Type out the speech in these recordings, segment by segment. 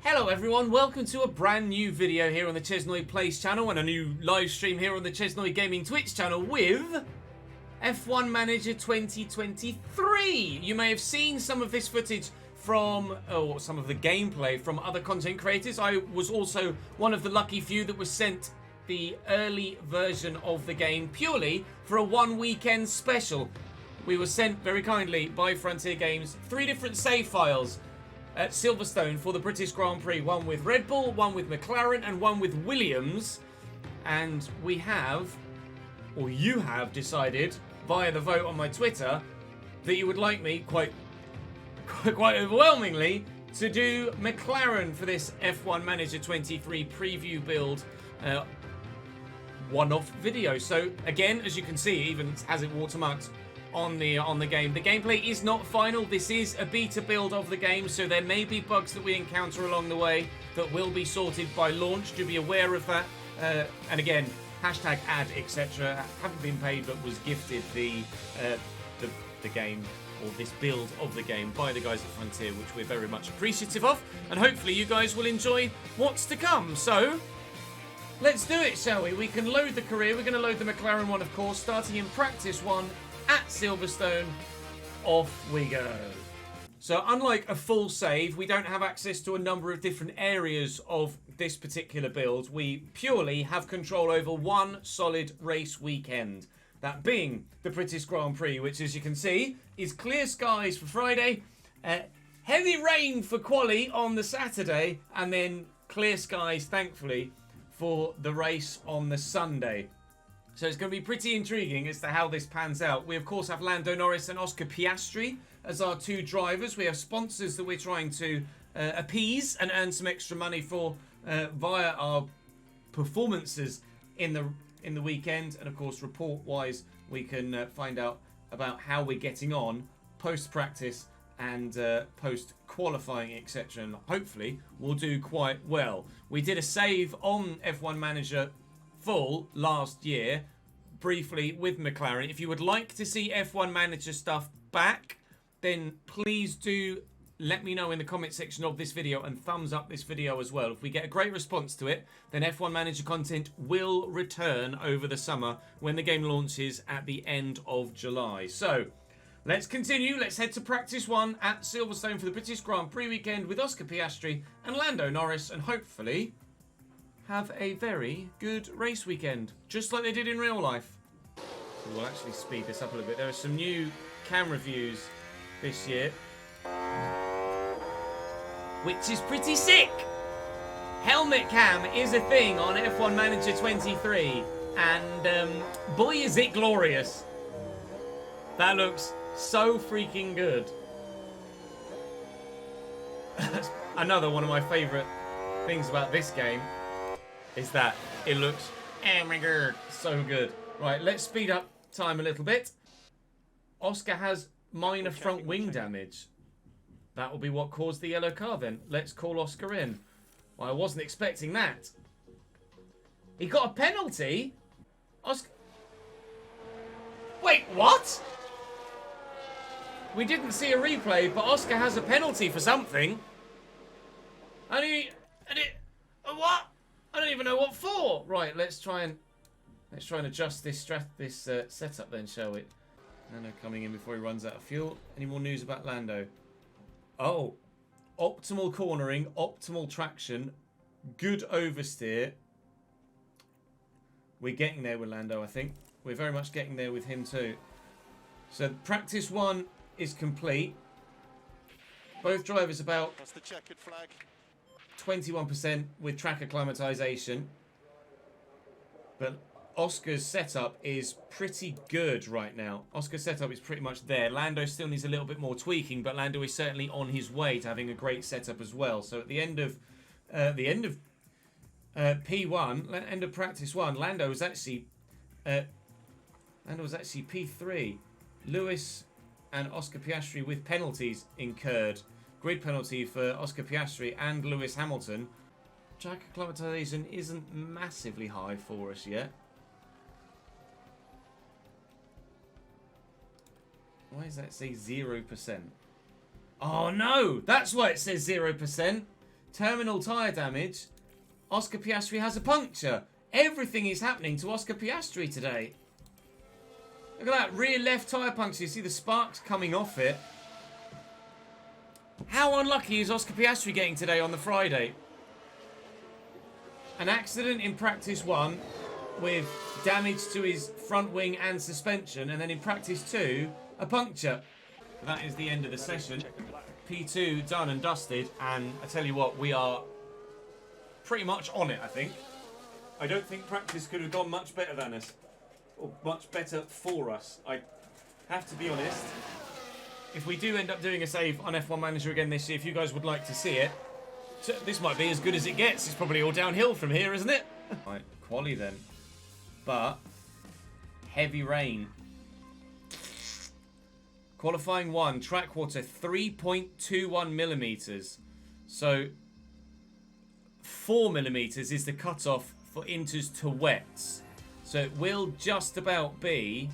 Hello everyone, welcome to a brand new video here on the ChesnoidPlays channel and a new live stream here on the Chesnoid Gaming Twitch channel with F1 Manager 2023. You may have seen some of this footage from, or some of the gameplay from other content creators. I was also one of the lucky few that was sent the early version of the game purely for a one weekend special. We were sent very kindly by Frontier Games 3 different save files at Silverstone for the British Grand Prix. One with Red Bull, one with McLaren, and one with Williams. And we have, or you have decided via the vote on my Twitter that you would like me quite overwhelmingly to do McLaren for this F1 Manager 23 preview build one-off video. So again, as you can see, even as it watermarked on the game, the gameplay is not final. This is a beta build of the game, so there may be bugs that we encounter along the way that will be sorted by launch. Do be aware of that. And again, hashtag ad etc. Haven't been paid, but was gifted the game, or this build of the game, by the guys at Frontier, which we're very much appreciative of, and hopefully you guys will enjoy what's to come. So let's do it, shall we? We can load the career. We're going to load the McLaren one, of course, starting in practice one at Silverstone. Off we go. So unlike a full save, we don't have access to a number of different areas of this particular build. We purely have control over one solid race weekend, that being the British Grand Prix, which, as you can see, is clear skies for Friday, heavy rain for quali on the Saturday, and then clear skies, thankfully, for the race on the Sunday. So it's going to be pretty intriguing as to how this pans out. We, of course, have Lando Norris and Oscar Piastri as our two drivers. We have sponsors that we're trying to appease and earn some extra money for via our performances in the weekend. And, of course, report-wise, we can find out about how we're getting on post-practice and post-qualifying, etc. And hopefully we'll do quite well. We did a save on F1 Manager Full last year, briefly with McLaren. If you would like to see F1 Manager stuff back, then please do let me know in the comment section of this video and thumbs up this video as well. If we get a great response to it, then F1 Manager content will return over the summer when the game launches at the end of July. So let's continue. Let's head to practice one at Silverstone for the British Grand Prix weekend with Oscar Piastri and Lando Norris, and hopefully have a very good race weekend, just like they did in real life. We'll actually speed this up a little bit. There are some new camera views this year, which is pretty sick. Helmet cam is a thing on F1 Manager 23, and boy is it glorious. That looks so freaking good. Another one of my favourite things about this game is that it looks, oh my god, so good. Right, let's speed up time a little bit. Oscar has minor front wing damage. That will be what caused the yellow car then. Let's call Oscar in. Well, I wasn't expecting that. He got a penalty? Oscar... Wait, what? We didn't see a replay, but Oscar has a penalty for something. What? I don't even know what for. Right, let's try and adjust this setup then, shall we? Lando coming in before he runs out of fuel. Any more news about Lando? Oh, optimal cornering, optimal traction, good oversteer. We're getting there with Lando, I think. We're very much getting there with him too. So practice one is complete. Both drivers about 21% with track acclimatization, but Oscar's setup is pretty good right now. Oscar's setup is pretty much there. Lando still needs a little bit more tweaking, but Lando is certainly on his way to having a great setup as well. So at the end of P1, end of practice one, Lando was actually P3. Lewis and Oscar Piastri with penalties incurred. Grid penalty for Oscar Piastri and Lewis Hamilton. Track acclimatization isn't massively high for us yet. Why does that say 0%? Oh no! That's why it says 0%. terminal tyre damage. Oscar Piastri has a puncture. Everything is happening to Oscar Piastri today. Look at that, rear left tyre puncture. You see the sparks coming off it. How unlucky is Oscar Piastri getting today on the Friday? An accident in practice 1 with damage to his front wing and suspension, and then in practice 2, a puncture. That is the end of the session. P2 done and dusted, and I tell you what, we are pretty much on it, I think. I don't think practice could have gone much better than us, or much better for us. I have to be honest. If we do end up doing a save on F1 Manager again this year, if you guys would like to see it, so this might be as good as it gets. It's probably all downhill from here, isn't it? Right, quali then. But heavy rain. Qualifying 1, track water 3.21 millimeters. So 4 millimeters is the cutoff for inters to wets. So it will just about be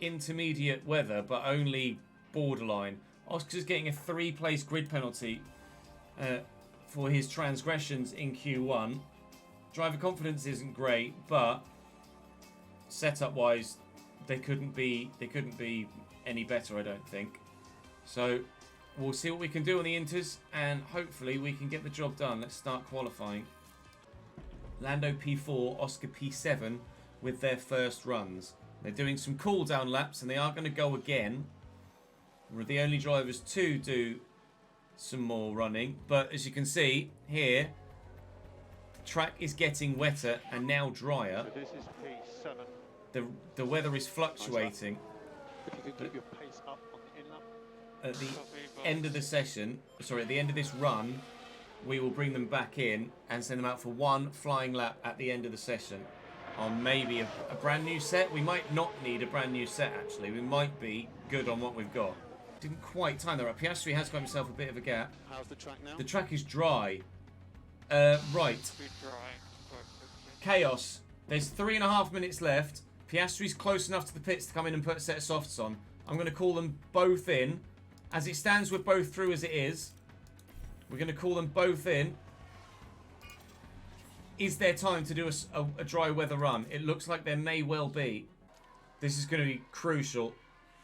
intermediate weather, but only borderline. Oscar's getting a 3-place grid penalty for his transgressions in Q1. Driver confidence isn't great, but setup wise they couldn't be any better, I don't think. So we'll see what we can do on the inters, and hopefully we can get the job done. Let's start qualifying. Lando P4, Oscar P7 with their first runs. They're doing some cool down laps, and they are going to go again. We're the only drivers to do some more running, but as you can see here, the track is getting wetter and now drier. So this is P7. The weather is fluctuating. If you can keep your pace up on the in lap. At the end of the session, sorry, at the end of this run, we will bring them back in and send them out for one flying lap at the end of the session on maybe a brand new set. We might not need a brand new set, actually. We might be good on what we've got. Didn't quite time that right. Piastri has got himself a bit of a gap. How's the track now? The track is dry. Right. Chaos. There's 3.5 minutes left. Piastri's close enough to the pits to come in and put a set of softs on. I'm going to call them both in. As it stands, we're both through as it is. We're going to call them both in. Is there time to do a dry weather run? It looks like there may well be. This is going to be crucial.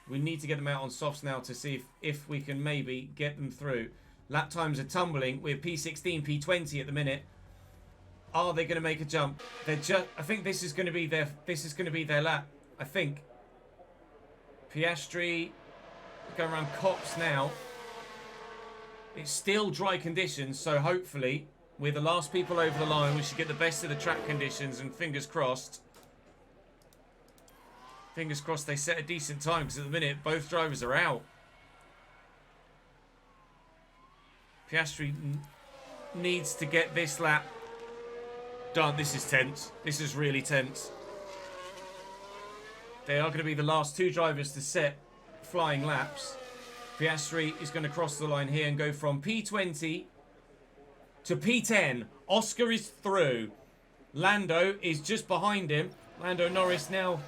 We need to get them out on softs now to see if we can maybe get them through. Lap times are tumbling. We're P16, P20 at the minute. Are they going to make a jump? They're just. I think this is going to be their. This is going to be their lap. I think. Piastri going around Cops now. It's still dry conditions, so hopefully we're the last people over the line. We should get the best of the track conditions, and fingers crossed. Fingers crossed they set a decent time, because at the minute both drivers are out. Piastri needs to get this lap done. This is tense. This is really tense. They are going to be the last two drivers to set flying laps. Piastri is going to cross the line here and go from P20 to P10. Oscar is through. Lando is just behind him. Lando Norris now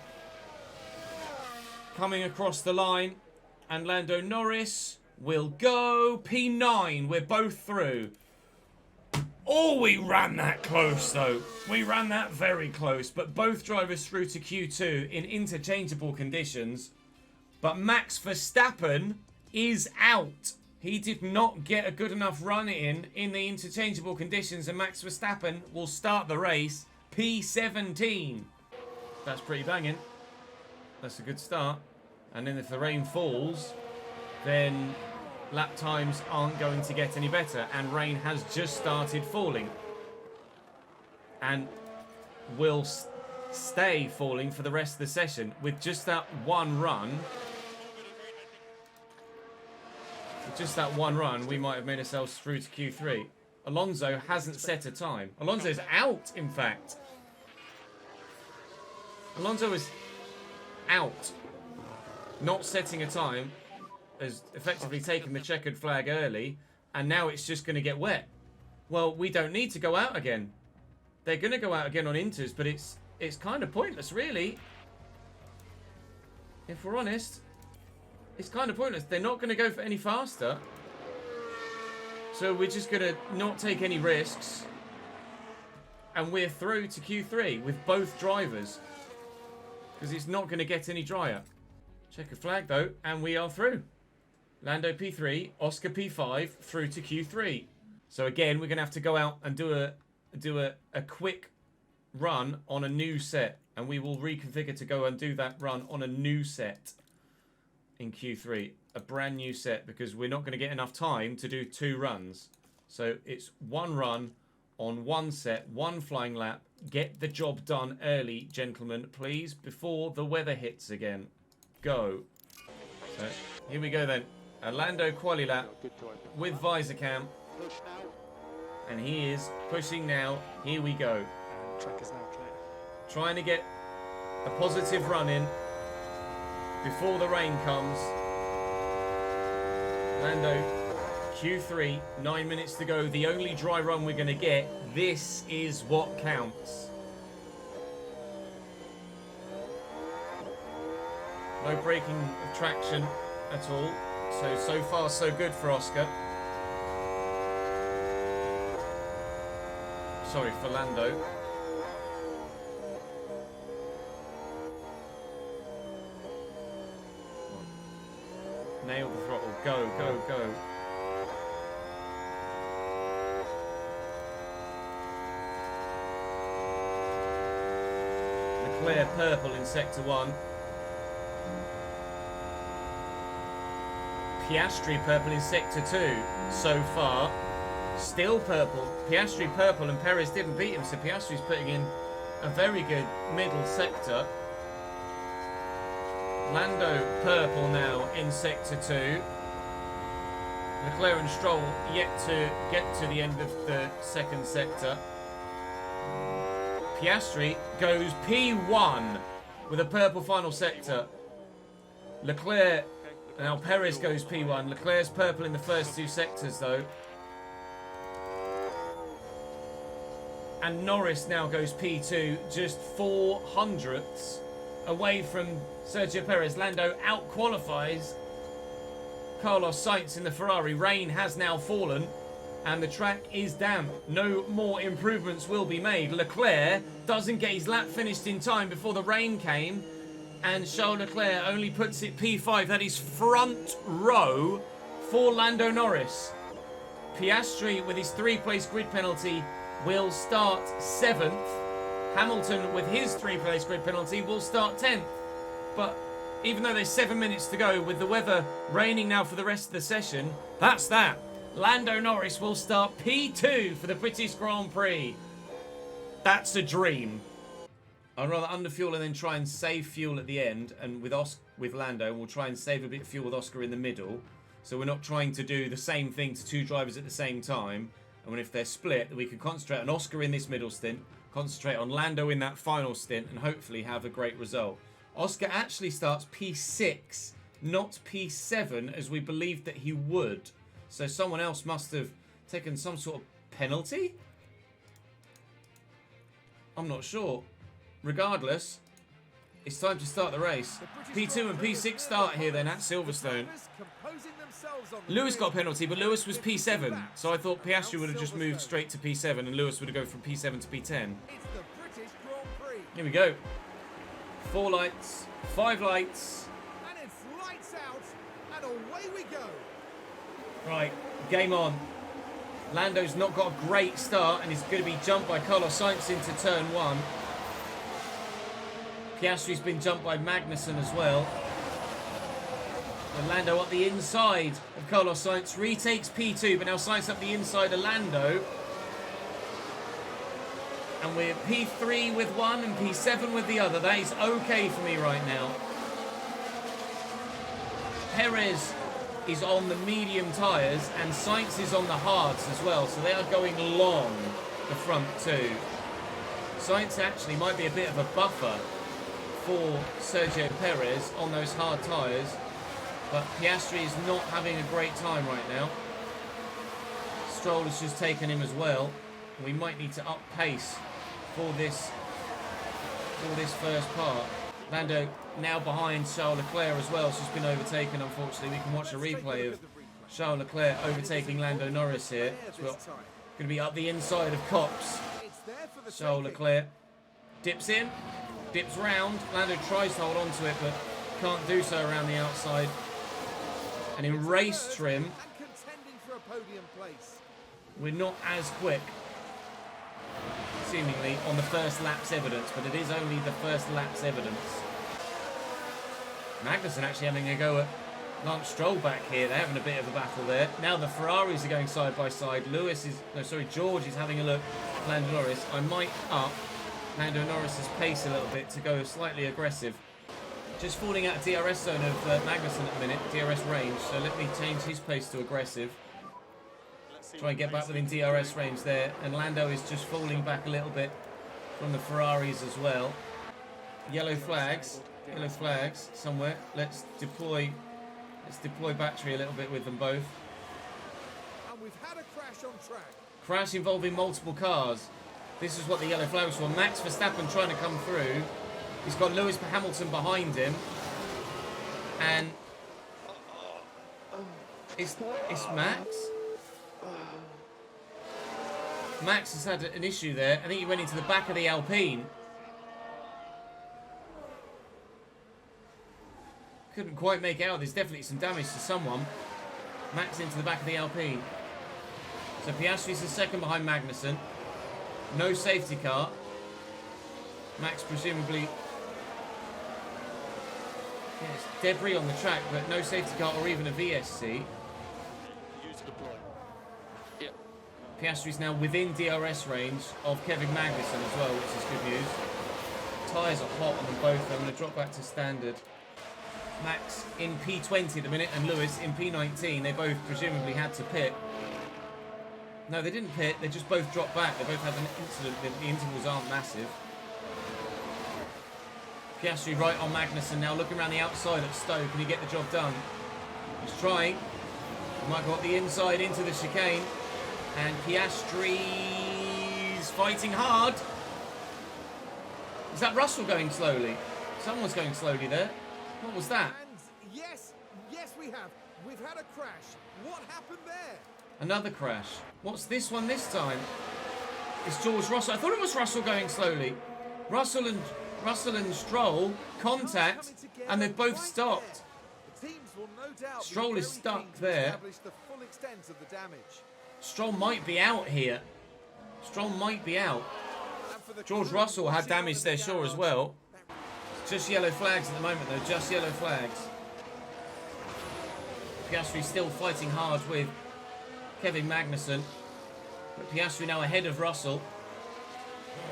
coming across the line. And Lando Norris will go P9. We're both through. Oh, we ran that close, though. We ran that very close. But both drivers through to Q2 in interchangeable conditions. But Max Verstappen is out. He did not get a good enough run in the interchangeable conditions. And Max Verstappen will start the race P17. That's pretty banging. That's a good start. And then if the rain falls, then lap times aren't going to get any better, and rain has just started falling and will stay falling for the rest of the session. With just that one run, we might have made ourselves through to Q3. Alonso hasn't set a time. Alonso's out, in fact. Alonso is out, not setting a time. Has effectively taken the checkered flag early, and now it's just going to get wet. Well, we don't need to go out again. They're going to go out again on inters, but it's kind of pointless, really. If we're honest. it's kind of pointless. They're not going to go for any faster. So we're just going to not take any risks. And we're through to Q3 with both drivers. Because it's not going to get any drier. Checker flag though, and we are through. Lando P3, Oscar P5, through to Q3. So again, we're going to have to go out and do a quick run on a new set. And we will reconfigure to go and do that run on a new set in Q3. A brand new set, because we're not going to get enough time to do 2 runs. So it's 1 run on 1 set, 1 flying lap. Get the job done early, gentlemen, please, before the weather hits again. Go. So here we go then. A Lando quali lap with visor cam. And he is pushing now. Here we go. Track is now clear. Trying to get a positive run in before the rain comes. Lando, Q3, 9 minutes to go. The only dry run we're going to get. This is what counts. No braking of traction at all. So far, so good for Oscar. Sorry, for Lando. Nail the throttle. Go, go, go. Leclerc purple in sector 1. Piastri purple in sector 2 so far. Still purple. Piastri purple, and Perez didn't beat him, so Piastri's putting in a very good middle sector. Lando purple now in sector 2. Leclerc and Stroll yet to get to the end of the second sector. Piastri goes P1 with a purple final sector. Leclerc, now Perez goes P1. Leclerc's purple in the first 2 sectors though. And Norris now goes P2, just 4 hundredths away from Sergio Perez. Lando out-qualifies Carlos Sainz in the Ferrari. Rain has now fallen and the track is damp. No more improvements will be made. Leclerc doesn't get his lap finished in time before the rain came, and Charles Leclerc only puts it P5. That is front row for Lando Norris. Piastri, with his 3-place grid penalty, will start 7th. Hamilton, with his 3-place grid penalty, will start 10th. But even though there's 7 minutes to go, with the weather raining now for the rest of the session, that's that. Lando Norris will start P2 for the British Grand Prix. That's a dream. I'd rather underfuel and then try and save fuel at the end, and with Lando, we'll try and save a bit of fuel with Oscar in the middle. So we're not trying to do the same thing to 2 drivers at the same time. And if they're split, we can concentrate on Oscar in this middle stint, concentrate on Lando in that final stint, and hopefully have a great result. Oscar actually starts P6, not P7, as we believed that he would. So someone else must have taken some sort of penalty? I'm not sure. Regardless, it's time to start the race. P2 and P6 start here then at Silverstone. Lewis got a penalty, but Lewis was P7. So I thought Piastri would have just moved straight to P7 and Lewis would have gone from P7 to P10. Here we go. 4 lights, 5 lights. And it's lights out, and away we go. Right, game on. Lando's not got a great start and is going to be jumped by Carlos Sainz into turn 1. Piastri's been jumped by Magnussen as well. And Lando up the inside of Carlos Sainz. Retakes P2, but now Sainz up the inside of Lando. And we're P3 with one and P7 with the other. That is okay for me right now. Perez is on the medium tyres and Sainz is on the hards as well. So they are going long, the front 2. Sainz actually might be a bit of a buffer for Sergio Perez on those hard tyres. But Piastri is not having a great time right now. Stroll has just taken him as well. We might need to up pace for this first part. Lando now behind Charles Leclerc as well, so he's been overtaken, unfortunately. We can watch a replay of Charles Leclerc overtaking Lando Norris here. So we're going to be up the inside of Cops. Charles Leclerc dips in, dips round. Lando tries to hold on to it, but can't do so around the outside. And in race trim, we're not as quick, seemingly, on the first lap's evidence, but it is only the first lap's evidence. Magnussen actually having a go at Lance Stroll back here. They're having a bit of a battle there. Now the Ferraris are going side by side. George is having a look at Lando Norris. I might up Lando Norris's pace a little bit to go slightly aggressive. Just falling out of DRS zone of Magnussen at the minute, DRS range, so let me change his pace to aggressive. Try and get back within DRS range there, and Lando is just falling back a little bit from the Ferraris as well. Yellow flags somewhere. Let's deploy battery a little bit with them both. And we've had a crash on track. Crash involving multiple cars. This is what the yellow flag was for. Max Verstappen trying to come through. He's got Lewis Hamilton behind him, and it's Max. Max has had an issue there. I think he went into the back of the Alpine. Couldn't quite make it out. There's definitely some damage to someone. Max into the back of the Alpine. So Piastri's the second behind Magnussen. No safety car. Max presumably... Yes, debris on the track, but no safety car or even a VSC. Piastri's now within DRS range of Kevin Magnussen as well, which is good news. Tyres are hot on them both. I'm going to drop back to standard. Max in P20 at the minute and Lewis in P19. They both presumably had to pit. No, they didn't pit. They just both dropped back. They both had an incident. The intervals aren't massive. Piastri right on Magnussen now, looking around the outside at Stowe. Can he get the job done? He's trying. He might go up the inside into the chicane. And Piastri's fighting hard. Is that Russell going slowly? Someone's going slowly there. What was that? And yes, we have. We've had a crash. What happened there? Another crash. What's this one this time? It's George Russell. I thought it was Russell going slowly. Russell and Stroll contact, and they've both stopped. Stroll is stuck there. Stroll might be out here. Stroll might be out. George Russell had damage there, sure, as well. Just yellow flags at the moment, though. Just yellow flags. Piastri still fighting hard with Kevin Magnussen. But Piastri now ahead of Russell.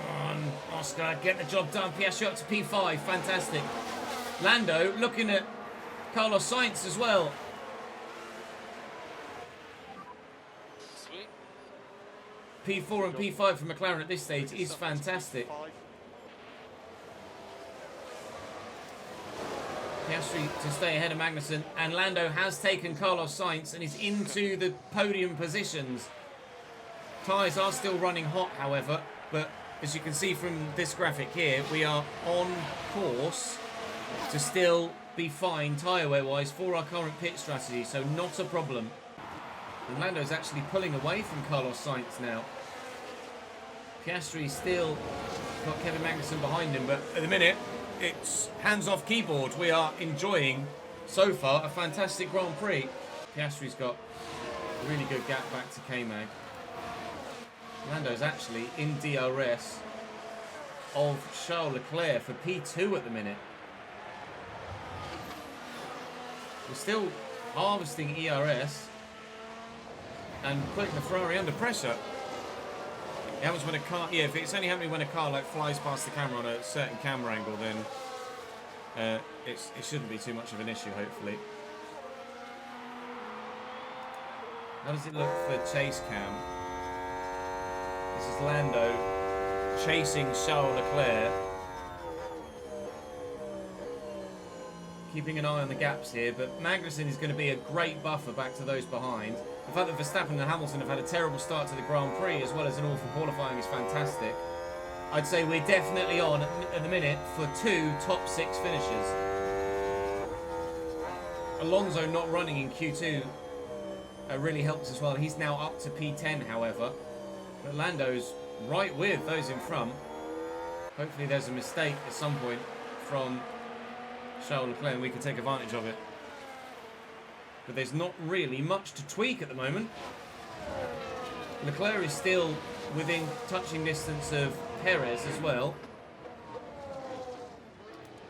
Come on, Oscar, get the job done. Piastri up to P5. Fantastic. Lando looking at Carlos Sainz as well. P4 and P5 for McLaren at this stage is fantastic. Piastri to stay ahead of Magnussen, and Lando has taken Carlos Sainz and is into the podium positions. Tyres are still running hot, however, but as you can see from this graphic here, we are on course to still be fine tyre wear wise for our current pit strategy, so not a problem. And Lando's actually pulling away from Carlos Sainz now. Piastri still got Kevin Magnussen behind him, but at the minute, it's hands off keyboard. We are enjoying, so far, a fantastic Grand Prix. Piastri's got a really good gap back to K-Mag. Lando's actually in DRS of Charles Leclerc for P2 at the minute. We're still harvesting ERS and putting the Ferrari under pressure. It happens when a car, yeah, if it's only happening when a car like flies past the camera on a certain camera angle, then it shouldn't be too much of an issue, hopefully. How does it look for chase cam? This is Lando chasing Charles Leclerc. Keeping an eye on the gaps here, but Magnussen is going to be a great buffer back to those behind. The fact that Verstappen and Hamilton have had a terrible start to the Grand Prix as well as an awful qualifying is fantastic. I'd say we're definitely on at the minute for 2 top 6 finishes. Alonso not running in Q2 really helps as well. He's now up to P10, however. But Lando's right with those in front. Hopefully there's a mistake at some point from Charles Leclerc and we can take advantage of it. But there's not really much to tweak at the moment. Leclerc is still within touching distance of Perez as well.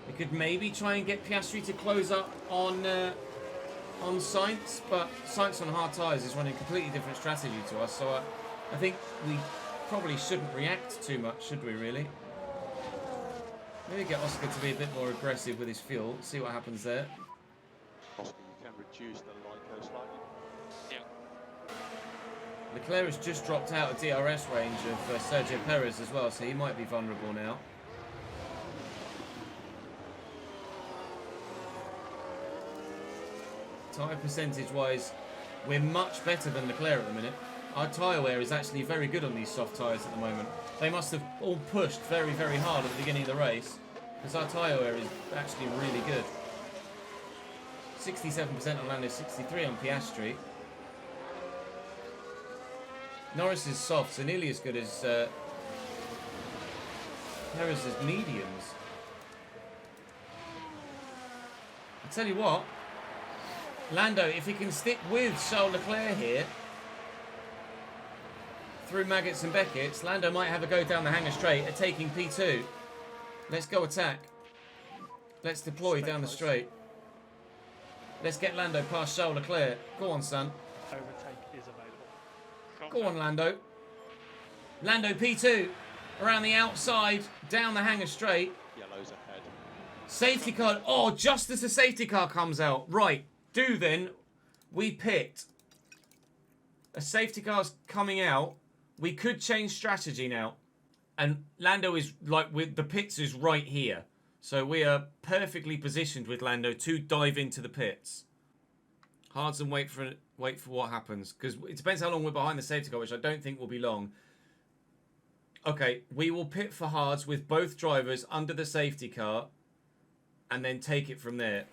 We could maybe try and get Piastri to close up on Sainz, but Sainz on hard tyres is running a completely different strategy to us, so I think we probably shouldn't react too much, should we really? Maybe get Oscar to be a bit more aggressive with his fuel, see what happens there. Oscar, you can reduce the Lyco slightly. Yeah. Leclerc has just dropped out of DRS range of Sergio Perez as well, so he might be vulnerable now. Tyre percentage wise, we're much better than Leclerc at the minute. Our tyre wear is actually very good on these soft tyres at the moment. They must have all pushed very, very hard at the beginning of the race, because our tyre wear is actually really good. 67% on Lando, 63% on Piastri. Norris is soft, so nearly as good as Perez's mediums. I tell you what, Lando, if he can stick with Charles Leclerc here, through Maggots and Beckett's, Lando might have a go down the hanger straight at taking P2. Let's go attack. Let's deploy down the straight. Let's get Lando past Charles Leclerc. Go on, son. Overtake is available. Go on, Lando. Lando P2. Around the outside, down the hanger straight. Yellow's ahead. Safety car. Oh, just as the safety car comes out. Right. Do then. We pit. A safety car's coming out. We could change strategy now. And Lando is like with the pits is right here. So we are perfectly positioned with Lando to dive into the pits. Hards and wait for what happens. Because it depends how long we're behind the safety car, which I don't think will be long. Okay, we will pit for hards with both drivers under the safety car. And then take it from there.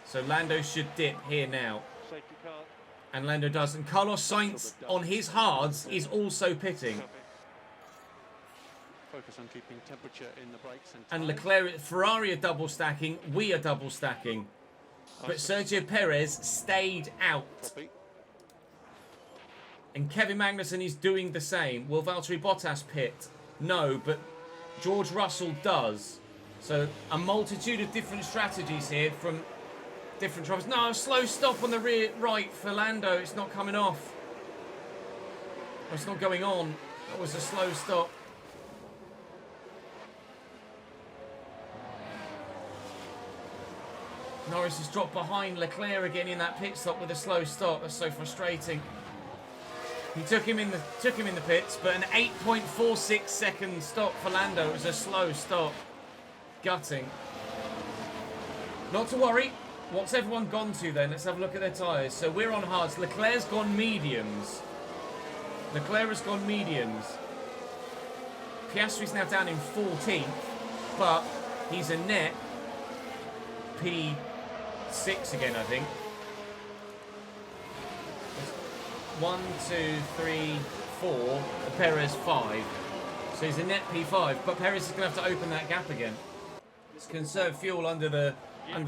So Lando should dip here now. Safety car. And Lando does. And Carlos Sainz on his hards is also pitting. Focus on keeping temperature in the brakes and Leclerc, Ferrari are double stacking. We are double stacking. But Sergio Perez stayed out. And Kevin Magnussen is doing the same. Will Valtteri Bottas pit? No, but George Russell does. So a multitude of different strategies here from different drivers. No, a slow stop on the rear right for Lando. It's not coming off. It's not going on. That was a slow stop. Norris has dropped behind Leclerc again in that pit stop with a slow stop. That's so frustrating. He took him in the pits, but an 8.46 second stop for Lando. It was a slow stop. Gutting. Not to worry. What's everyone gone to then? Let's have a look at their tyres. So we're on hards. Leclerc's gone mediums. Leclerc has gone mediums. Piastri's now down in 14th, but he's a net P6 again, I think. 1, 2, 3, 4. Perez 5. So he's a net P5, but Perez is going to have to open that gap again. Let's conserve fuel under the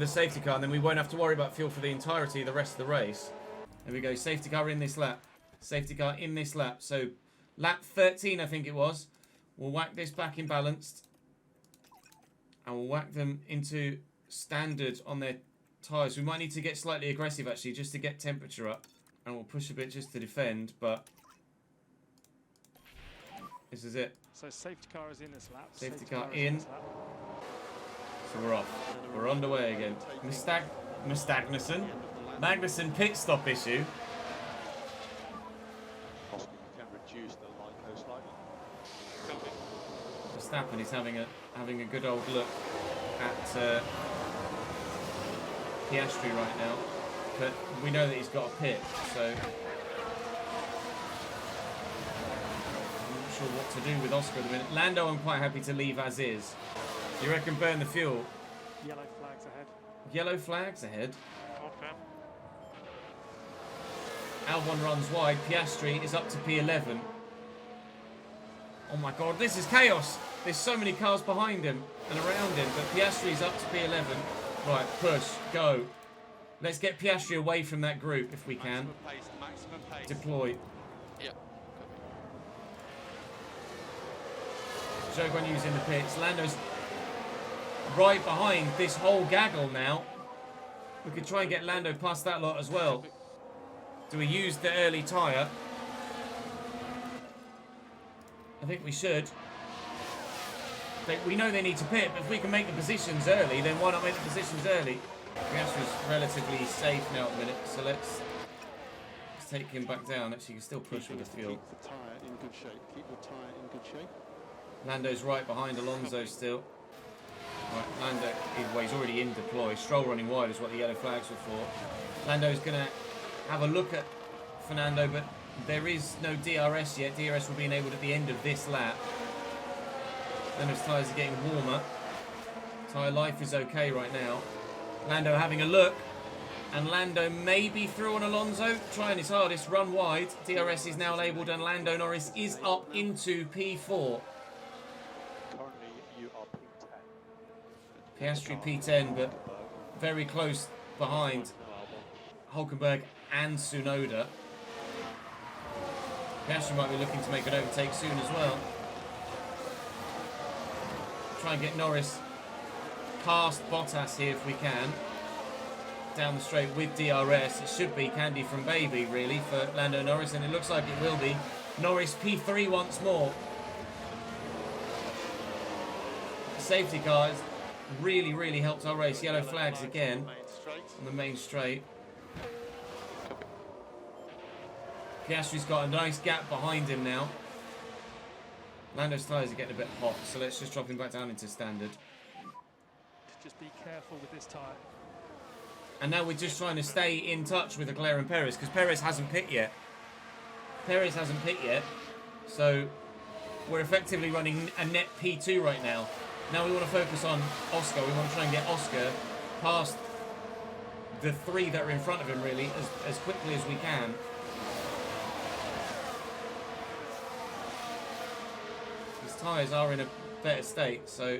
safety car, and then we won't have to worry about fuel for the entirety of the rest of the race. There we go. Safety car in this lap. Safety car in this lap. So lap 13, I think it was. We'll whack this back in balanced, and we'll whack them into standard on their tyres. We might need to get slightly aggressive actually just to get temperature up, and we'll push a bit just to defend, but this is it. So safety car is in this lap. Safety car in. So we're off. We're underway again. Magnussen pit stop issue. Oscar, you can reduce the Lyco slightly. Verstappen is having a good old look at Piastri right now, but we know that he's got a pit, so I'm not sure what to do with Oscar at the minute. Lando, I'm quite happy to leave as is. You reckon burn the fuel? Yellow flags ahead. Yellow flags ahead. Okay. Albon runs wide. Piastri is up to P11. Oh my god, this is chaos. There's so many cars behind him and around him, but Piastri's up to P11. Right, push, go. Let's get Piastri away from that group if we can. Maximum pace. Deploy. Yeah. Jogon using the pits. Lando's right behind this whole gaggle now. We could try and get Lando past that lot as well. Do we use the early tyre? I think we should. We know they need to pit, but if we can make the positions early, then why not make the positions early? Piastri's relatively safe now at the minute, so let's take him back down. Actually, you can still push with the fuel. Keep the tyre in good shape. Keep the tyre in good shape. Lando's right behind Alonso still. Right, Lando, well, he's already in deploy. Stroll running wide is what the yellow flags were for. Lando's going to have a look at Fernando, but there is no DRS yet. DRS will be enabled at the end of this lap. Lando's tyres are getting warmer. Tyre life is okay right now. Lando having a look. And Lando may be through on Alonso. Trying his hardest, run wide. DRS is now labelled and Lando Norris is up into P4. Currently, you are P10. Piastri P10, but very close behind Hulkenberg and Tsunoda. Piastri might be looking to make an overtake soon as well. Try and get Norris past Bottas here if we can. Down the straight with DRS. It should be candy from baby, really, for Lando Norris, and it looks like it will be. Norris P3 once more. The safety car has really, really helped our race. Yellow flags again on the main straight. Piastri's got a nice gap behind him now. Lando's tyres are getting a bit hot, so let's just drop him back down into standard. Just be careful with this tyre. And now we're just trying to stay in touch with Leclerc and Perez, because Perez hasn't pit yet. Perez hasn't pit yet, so we're effectively running a net P2 right now. Now we want to focus on Oscar. We want to try and get Oscar past the three that are in front of him, really, as quickly as we can. His tyres are in a better state, so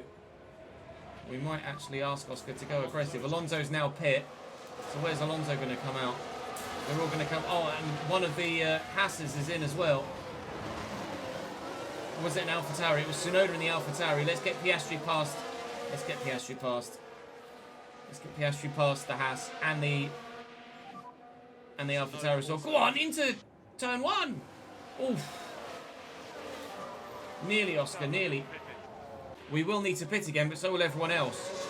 we might actually ask Oscar to go aggressive. Alonso's now pit, so where's Alonso going to come out? They're all going to come... Oh, and one of the Hasses is in as well. Or was it an AlphaTauri? It was Tsunoda in the AlphaTauri. Let's get Piastri past... Let's get Piastri past... Let's get Piastri past the Haas and the AlphaTauri as well. Go on, into turn one! Oof. Nearly, Oscar, nearly. We will need to pit again, but so will everyone else.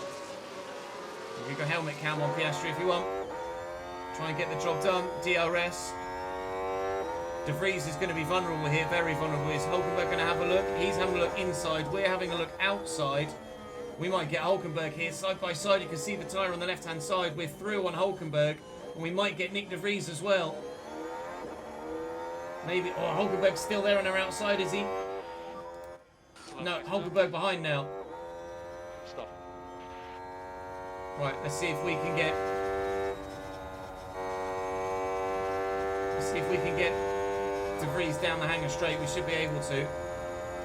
You can go helmet cam on Piastri if you want. Try and get the job done. DRS. De Vries is going to be vulnerable here, very vulnerable. Is Hulkenberg going to have a look? He's having a look inside. We're having a look outside. We might get Hulkenberg here side by side. You can see the tyre on the left-hand side. We're through on Hulkenberg, and we might get Nick De Vries as well. Maybe. Oh, Hulkenberg's still there on our outside, is he? No, Hulkenberg behind now. Stop. Right, let's see if we can get... Let's see if we can get De Vries down the hanger straight. We should be able to.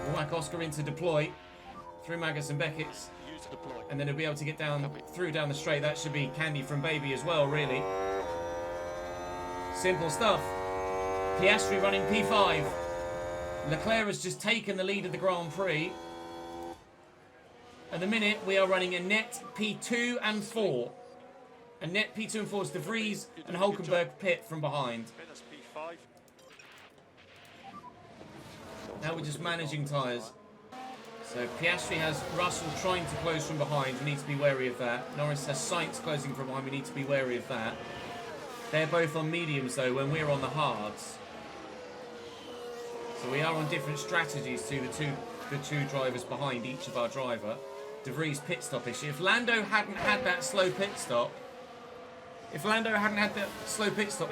We'll whack Oscar into deploy through Magus and Beckett's. Use deploy. And then he'll be able to get down through down the straight. That should be candy from baby as well, really. Simple stuff. Piastri running P5. Leclerc has just taken the lead of the Grand Prix. At the minute, we are running a net P2 and 4. A net P2 and 4 is De Vries and Hulkenberg pit from behind. Fitness P5. Now we're just managing tyres. So Piastri has Russell trying to close from behind. We need to be wary of that. Norris has Sainz closing from behind. We need to be wary of that. They're both on mediums, though, when we're on the hards. So we are on different strategies to the two drivers behind each of our driver. De Vries pit stop issue. If Lando hadn't had that slow pit stop,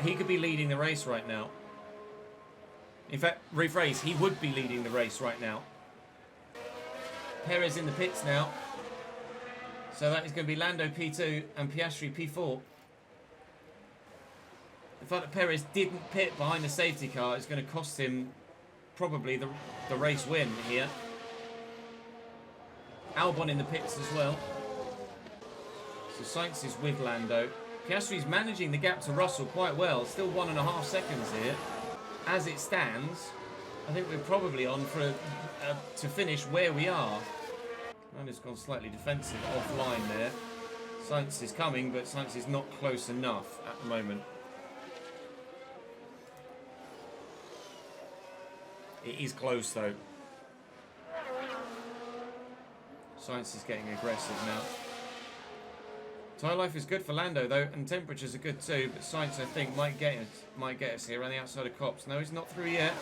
he could be leading the race right now. In fact, rephrase, he would be leading the race right now. Perez in the pits now. So that is going to be Lando P2 and Piastri P4. The fact that Perez didn't pit behind the safety car is going to cost him probably the race win here. Albon in the pits as well. So Sainz is with Lando. Piastri's managing the gap to Russell quite well. Still 1.5 seconds here. As it stands, I think we're probably on for to finish where we are. Lando's gone slightly defensive offline there. Sainz is coming, but Sainz is not close enough at the moment. It is close though. Sainz is getting aggressive now. Tyre life is good for Lando though, and temperatures are good too, but Sainz I think might get us here around the outside of Copse. No, he's not through yet.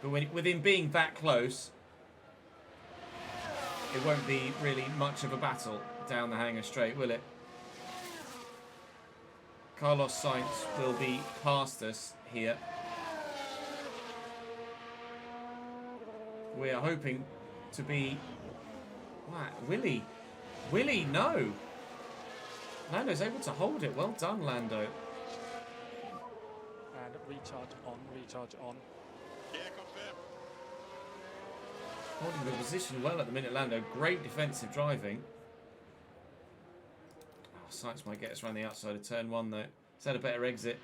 But with him being that close, it won't be really much of a battle down the hangar straight, will it? Carlos Sainz will be past us here. We are hoping to be... Wow, Willie, no! Lando's able to hold it. Well done, Lando. And recharge on. Yeah, confirm. Holding the position well at the minute, Lando. Great defensive driving. Oh, Sainz might get us around the outside of turn 1 though. He's had a better exit.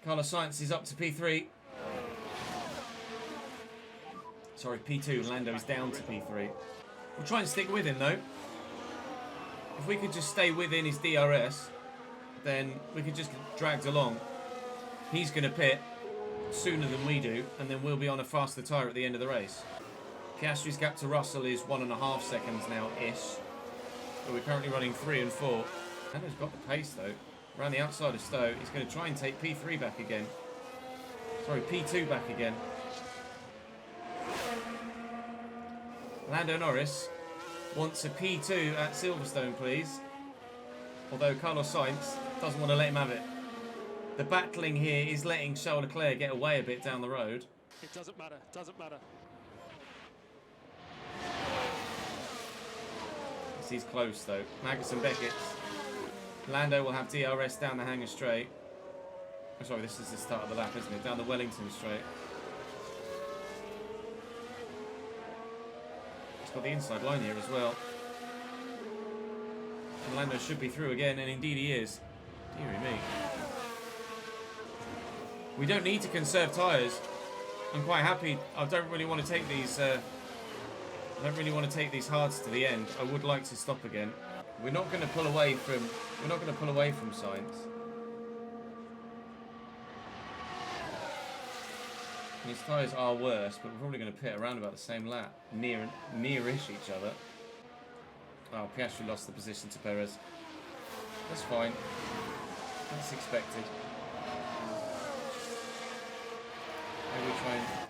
Carlos Sainz is up to P3. Sorry, P2. Lando is down to P3. We'll try and stick with him though. If we could just stay within his DRS, then we could just get dragged along. He's going to pit sooner than we do, and then we'll be on a faster tyre at the end of the race. Piastri's gap to Russell is 1.5 seconds now-ish. But we're currently running 3 and 4. Lando's got the pace though. Around the outside of Stowe, he's going to try and take P3 back again. Sorry, P2 back again. Lando Norris wants a P2 at Silverstone, please. Although Carlos Sainz doesn't want to let him have it. The battling here is letting Charles Leclerc get away a bit down the road. It doesn't matter. He's close though. Magnussen Beckett. Lando will have DRS down the hangar straight. Oh, sorry, this is the start of the lap, isn't it? Down the Wellington straight. He's got the inside line here as well. And Lando should be through again, and indeed he is. Deary me. We don't need to conserve tyres. I'm quite happy. I don't really want to take these. I don't really want to take these hards to the end. I would like to stop again. We're not going to pull away from. We're not going to pull away from Sainz. His tyres are worse, but we're probably going to pit around about the same lap, near-ish each other. Oh, Piastri lost the position to Perez. That's fine. That's expected. Maybe try and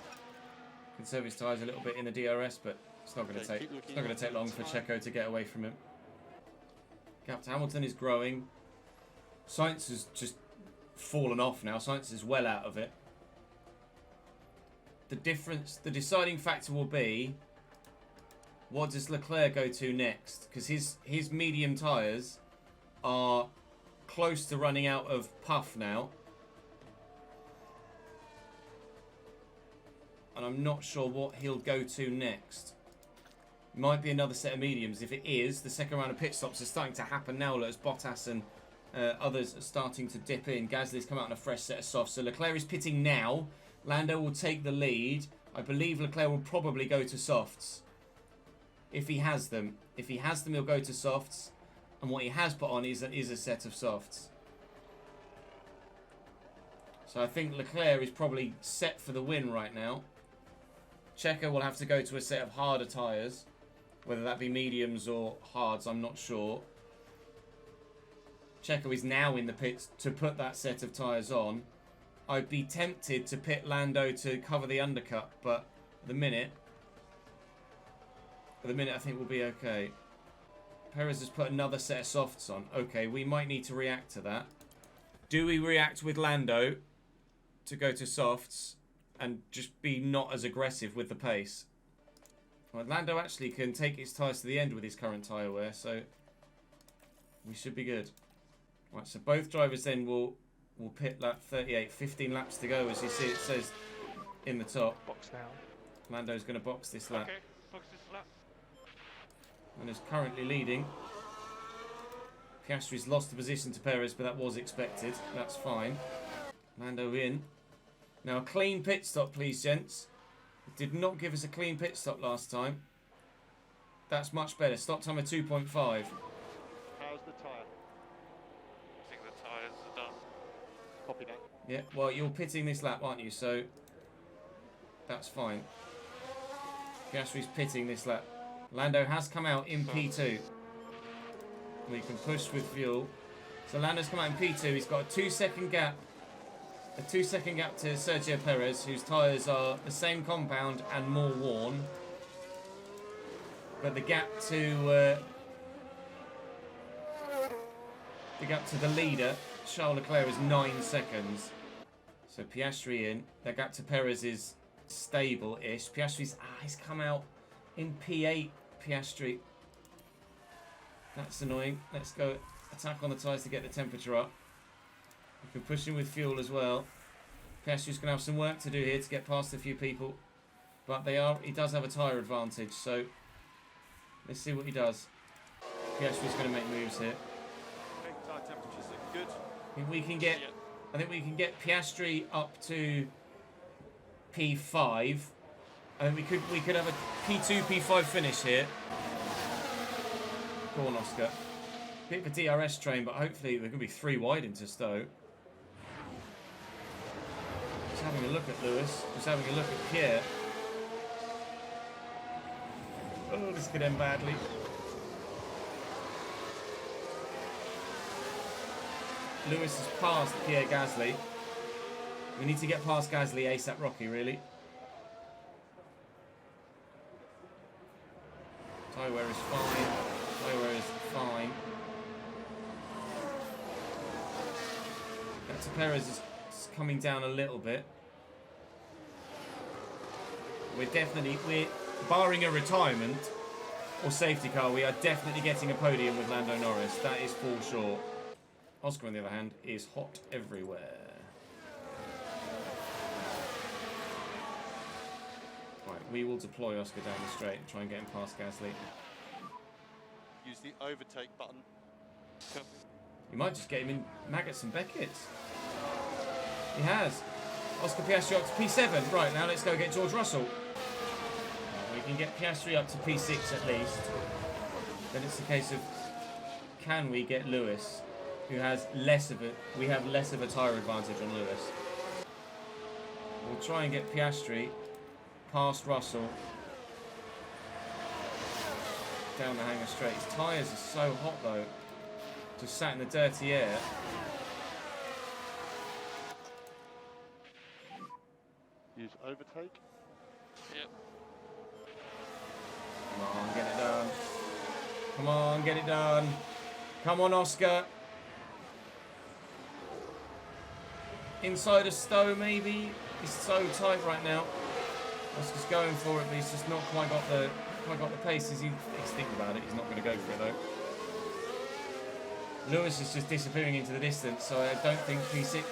conserve his tyres a little bit in the DRS, but it's not going to take. It's not going to take long for Checo to get away from him. Gap to Hamilton is growing. Sainz has just fallen off now. Sainz is well out of it. The difference, the deciding factor will be, what does Leclerc go to next? Because his medium tyres are close to running out of puff now. And I'm not sure what he'll go to next. Might be another set of mediums. If it is, the second round of pit stops is starting to happen now as Bottas and others are starting to dip in. Gasly's come out on a fresh set of softs. So Leclerc is pitting now. Lando will take the lead. I believe Leclerc will probably go to softs. If he has them. If he has them, he'll go to softs. And what he has put on is a set of softs. So I think Leclerc is probably set for the win right now. Checo will have to go to a set of harder tyres. Whether that be mediums or hards, I'm not sure. Checo is now in the pits to put that set of tyres on. I'd be tempted to pit Lando to cover the undercut, but at the minute I think we'll be okay. Perez has put another set of softs on. Okay, we might need to react to that. Do we react with Lando to go to softs and just be not as aggressive with the pace. Well, Lando actually can take his tyres to the end with his current tyre wear, so we should be good. Right, so both drivers then will pit lap 38. 15 laps to go, as you see it says in the top. Box now. Lando's going to box this lap. Okay, box this lap. And is currently leading. Piastri's lost the position to Perez, but that was expected. That's fine. Lando in. Now a clean pit stop, please, gents. It did not give us a clean pit stop last time. That's much better. Stop time of 2.5. How's the tyre? I think the tyres are done. Copy that. Yeah, well, you're pitting this lap, aren't you? So that's fine. Piastri's pitting this lap. Lando has come out in P2. We can push with fuel. So Lando's come out in P2. He's got a 2-second gap. A 2-second gap to Sergio Perez, whose tyres are the same compound and more worn. But the gap to the leader, Charles Leclerc, is 9 seconds. So Piastri in. The gap to Perez is stable-ish. Piastri's he's come out in P8. Piastri. That's annoying. Let's go attack on the tyres to get the temperature up. We can push him with fuel as well. Piastri's going to have some work to do here to get past a few people. But he does have a tyre advantage, so let's see what he does. Piastri's going to make moves here. Tyre temperatures look good. I think we can get Piastri up to P5. I think we could have a P2, P5 finish here. Go on, Oscar. Bit of a DRS train, but hopefully they're going to be 3 wide into Stowe. Just having a look at Lewis. Just having a look at Pierre. Oh, this could end badly. Lewis has passed Pierre Gasly. We need to get past Gasly ASAP Rocky, really. Tyre wear is fine. Tyre wear is fine. That's Perez is coming down a little bit. We're barring a retirement or safety car, we are definitely getting a podium with Lando Norris. That is for sure. Oscar, on the other hand, is hot everywhere. Right, we will deploy Oscar down the straight and try and get him past Gasly. Use the overtake button. You might just get him in Maggots and Beckett's. He has. Oscar Piastri up to P7. Right, now let's go get George Russell. We can get Piastri up to P6 at least. Then it's a case of, can we get Lewis, who has less of it? We have less of a tyre advantage on Lewis. We'll try and get Piastri past Russell down the hanger straight. His tyres are so hot though, just sat in the dirty air. Use overtake. Yep. Come on, get it done. Come on, get it done. Come on, Oscar. Inside of Stowe, maybe. It's so tight right now. Oscar's going for it, but he's just not quite got the pace. He's thinking about it. He's not going to go for it though. Lewis is just disappearing into the distance, so I don't think P6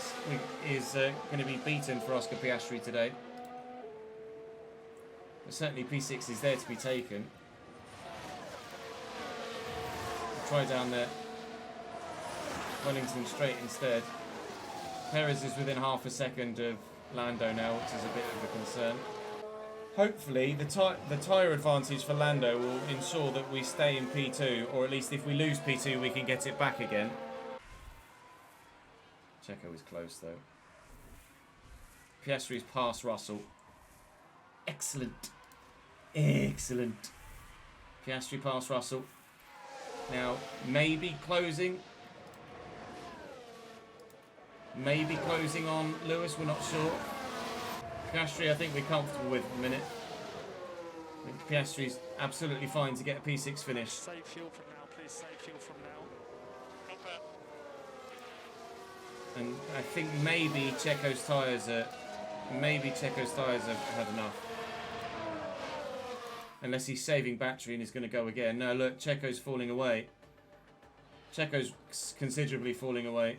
is going to be beaten for Oscar Piastri today. But certainly P6 is there to be taken. Try down there. Wellington straight instead. Perez is within half a second of Lando now, which is a bit of a concern. Hopefully, the tyre advantage for Lando will ensure that we stay in P2, or at least if we lose P2, we can get it back again. Checo is close, though. Piastri's past Russell. Excellent. Excellent. Piastri past Russell. Now, maybe closing. Maybe closing on Lewis, we're not sure. Piastri, I think we're comfortable with at the minute. I think Piastri's absolutely fine to get a P6 finish. Save fuel from now, please. Save fuel from now. And I think maybe Checo's tyres have had enough. Unless he's saving battery and he's going to go again. No, look, Checo's falling away. Checo's considerably falling away.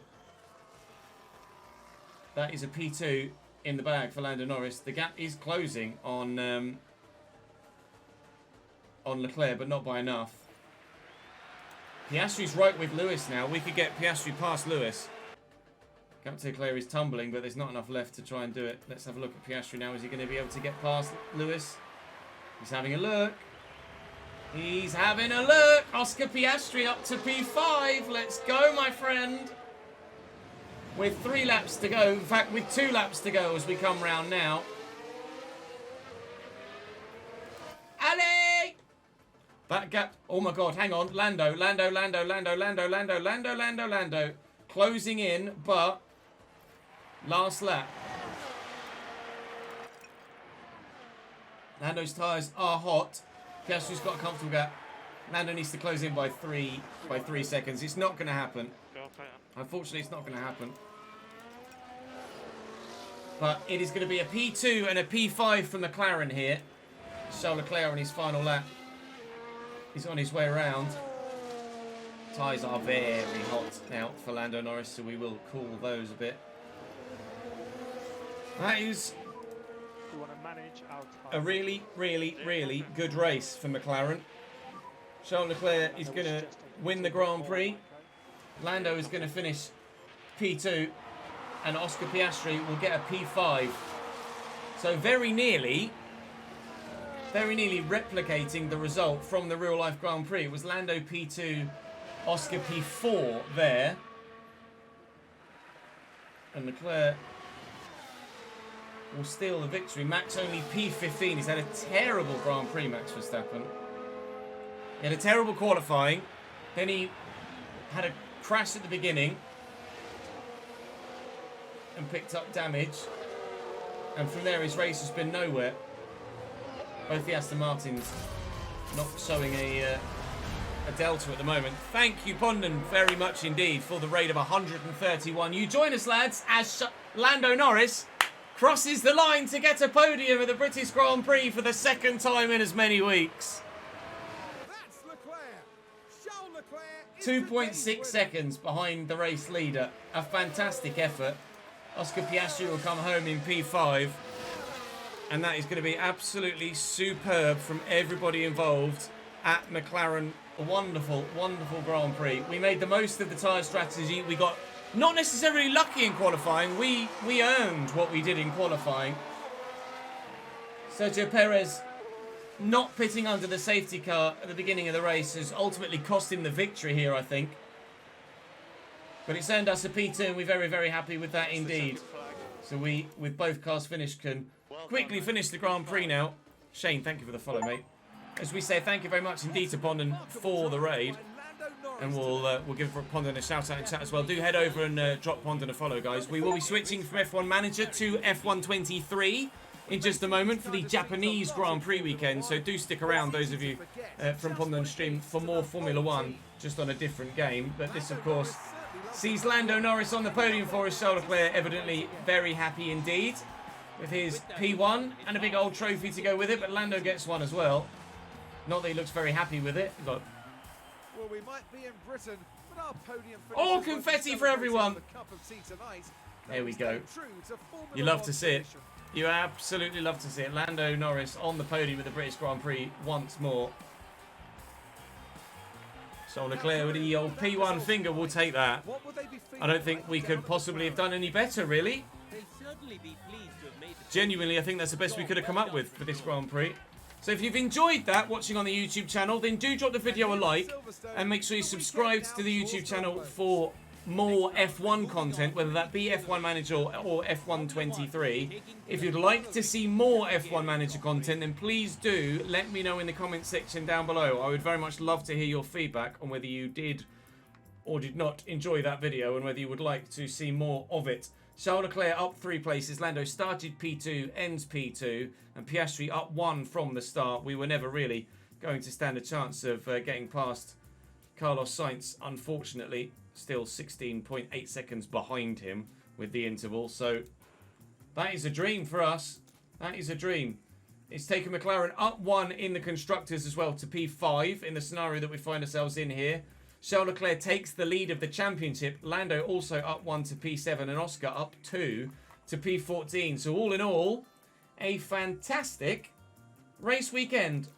That is a P2 in the bag for Lando Norris. The gap is closing on Leclerc, but not by enough. Piastri's right with Lewis now. We could get Piastri past Lewis. Gap to Leclerc is tumbling, but there's not enough left to try and do it. Let's have a look at Piastri now. Is he going to be able to get past Lewis? He's having a look. He's having a look. Oscar Piastri up to P5. Let's go, my friend. With 3 laps to go. In fact, with 2 laps to go as we come round now. Ali! That gap. Oh my God, hang on. Lando. Closing in, but last lap. Lando's tyres are hot. Piastri's got a comfortable gap. Lando needs to close in by 3 seconds. It's not going to happen. Unfortunately, it's not going to happen. But it is going to be a P2 and a P5 from McLaren here. Charles Leclerc on his final lap. He's on his way around. Tyres are very hot now for Lando Norris, so we will cool those a bit. That is a really, really, really good race for McLaren. Charles Leclerc is going to win the Grand Prix. Lando is going to finish P2. And Oscar Piastri will get a P5. So very nearly replicating the result from the real-life Grand Prix. It was Lando P2, Oscar P4 there. And Leclerc will steal the victory. Max only P15. He's had a terrible Grand Prix, Max Verstappen. He had a terrible qualifying. Then he had a crash at the beginning and picked up damage. And from there, his race has been nowhere. Both the Aston Martins not showing a delta at the moment. Thank you, Pondon, very much indeed for the raid of 131. You join us, lads, as Lando Norris crosses the line to get a podium at the British Grand Prix for the 2nd time in as many weeks. That's Leclerc. Charles Leclerc. 2.6 seconds behind the race leader. A fantastic effort. Oscar Piastri will come home in P5. And that is going to be absolutely superb from everybody involved at McLaren. A wonderful, wonderful Grand Prix. We made the most of the tyre strategy. We got not necessarily lucky in qualifying. We earned what we did in qualifying. Sergio Perez not pitting under the safety car at the beginning of the race has ultimately cost him the victory here, I think. But it's earned us a P2 and we're very, very happy with that indeed. So we, with both cars finished, can quickly finish the Grand Prix now. Shane, thank you for the follow, mate. As we say, thank you very much indeed to Pondon for the raid. And we'll give Pondon a shout out in chat as well. Do head over and drop Pondon a follow, guys. We will be switching from F1 Manager to F1 23 in just a moment for the Japanese Grand Prix weekend. So do stick around, those of you from Pondon's stream, for more Formula 1, just on a different game. But this, of course, sees Lando Norris on the podium for us. Charles Leclerc evidently very happy indeed with his P1 and a big old trophy to go with it. But Lando gets one as well. Not that he looks very happy with it. Look. Well, we might be in Britain, but our podium Oh, confetti for everyone. There we go. You love to see it. You absolutely love to see it. Lando Norris on the podium with the British Grand Prix once more. Charles Leclerc with the old P1 finger, will take that. I don't think we could possibly have done any better, really. Genuinely, I think that's the best we could have come up with for this Grand Prix. So if you've enjoyed that, watching on the YouTube channel, then do drop the video a like and make sure you subscribe to the YouTube channel for more F1 content, whether that be F1 Manager or F1 23. If you'd like to see more F1 Manager content, then please do let me know in the comments section down below. I would very much love to hear your feedback on whether you did or did not enjoy that video and whether you would like to see more of it. Charles Leclerc up 3 places. Lando started P2, ends P2, and Piastri up 1 from the start. We were never really going to stand a chance of getting past Carlos Sainz, unfortunately, still 16.8 seconds behind him with the interval. So that is a dream for us. That is a dream. It's taken McLaren up 1 in the Constructors as well to P5 in the scenario that we find ourselves in here. Charles Leclerc takes the lead of the championship. Lando also up 1 to P7 and Oscar up 2 to P14. So all in all, a fantastic race weekend.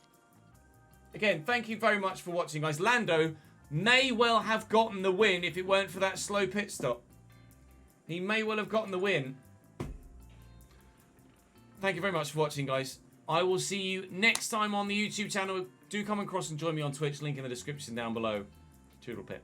Again, thank you very much for watching, guys. Lando may well have gotten the win if it weren't for that slow pit stop. He may well have gotten the win. Thank you very much for watching, guys. I will see you next time on the YouTube channel. Do come across and join me on Twitch. Link in the description down below. Toodle pip.